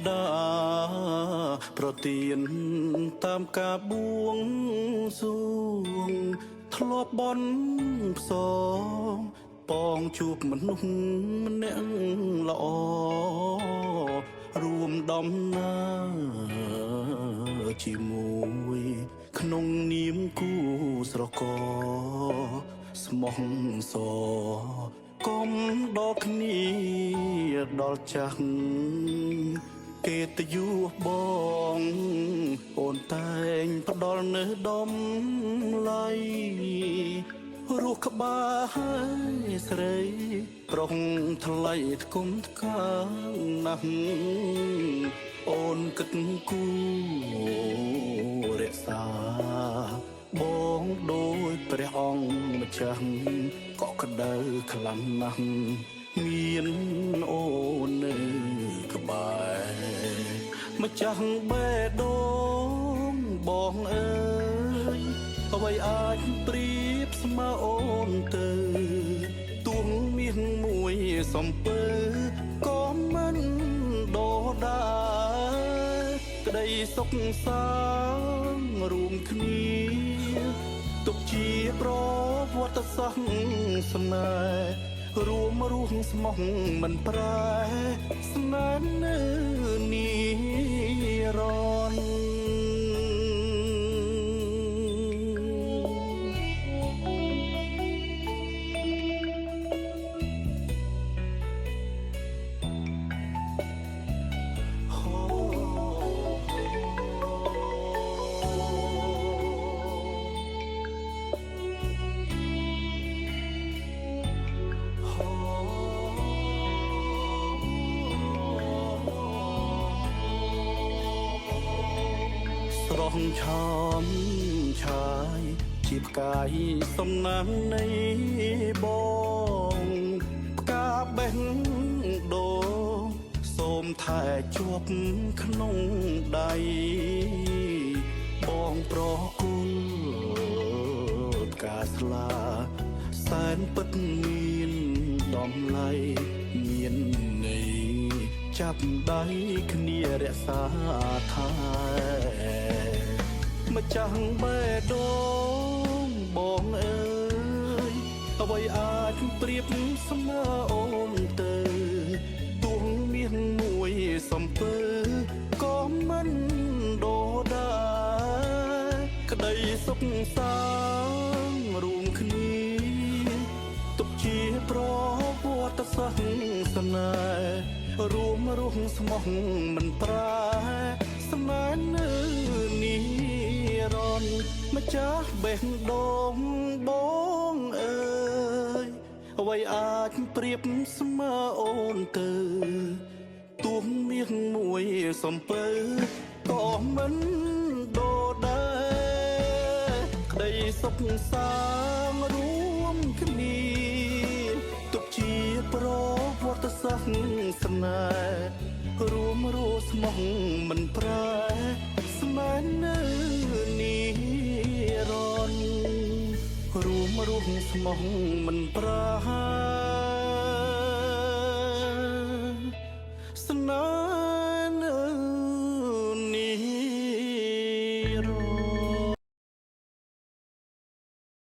តាប្រទានតាមការបួងសួងធ្លាប់បន់ផ្សងប៉ងជួបមនុស្សម្នាក់ល្អរួមដំណើរជាមួយក្នុងនាមគូស្រករស្មោះសរកុំដល់គ្នាដល់ចាស់គេទៅយួរបងអូនតែងផ្ដល់នៅដំឡៃរស់ក្បាលស្រីប្រុងថ្លៃថ្គុំថ្កាណាស់អូនគិតគូរក្សាបងដោយព្រះអង្គម្ចាស់ក៏ក្តៅខ្លាំងណាស់មានអូននៅក្បែរម្ចាស់បេះដូងបងអើយអ្វីអាចប្រៀបស្មើអូនទៅទួងមាសមួយសំពើក៏មិនដដាក្តីសុខសាន្តរួមគ្នាទុកជាប្រវត្តិសាស្ត្រស្នេហ៍រួមរស់ស្មោះមិនប្រែស្នេហ៍នៅនិរន្តរ៍ស្រស់ឆោមឆាយជាផ្កាយសំណាងនៃបងផ្កាបេះដូងសូមថែជាប់ក្នុងដៃបងប្រគុណផ្កាស្លាសែនពិតមានដំឡៃមានន័យចាប់ដៃគ្នារក្សាថែម្ចាស់បេះដូងបងអើយអ្វីអាចប្រៀបស្មើអូនទៅទួងមាសមួយសំពើក៏មិនដដាក្តីសុខសាន្តរួមគ្នាទុកជាប្រវត្តិសាស្ត្រស្នេហ៍រួមរស់ស្មោះមិនប្រែស្នេហ៍នៅនិរន្តរ៍ម្ចាស់បេះដូងបងអើយអ្វីអាចប្រៀបស្មើអូនទៅទួងមាសមួយសំពើក៏មិនដដែលក្តីសុខសាន្តរួមគ្នាទុកជាប្រវត្តិសាស្ត្រស្នេហ៍រួមរស់ស្មោះមិនប្រែស្នេហ៍នៅនិរន្តរ៍រួមរស់ស្មោះមិនប្រែស្នេហ៍នៅនិរន្តរ៍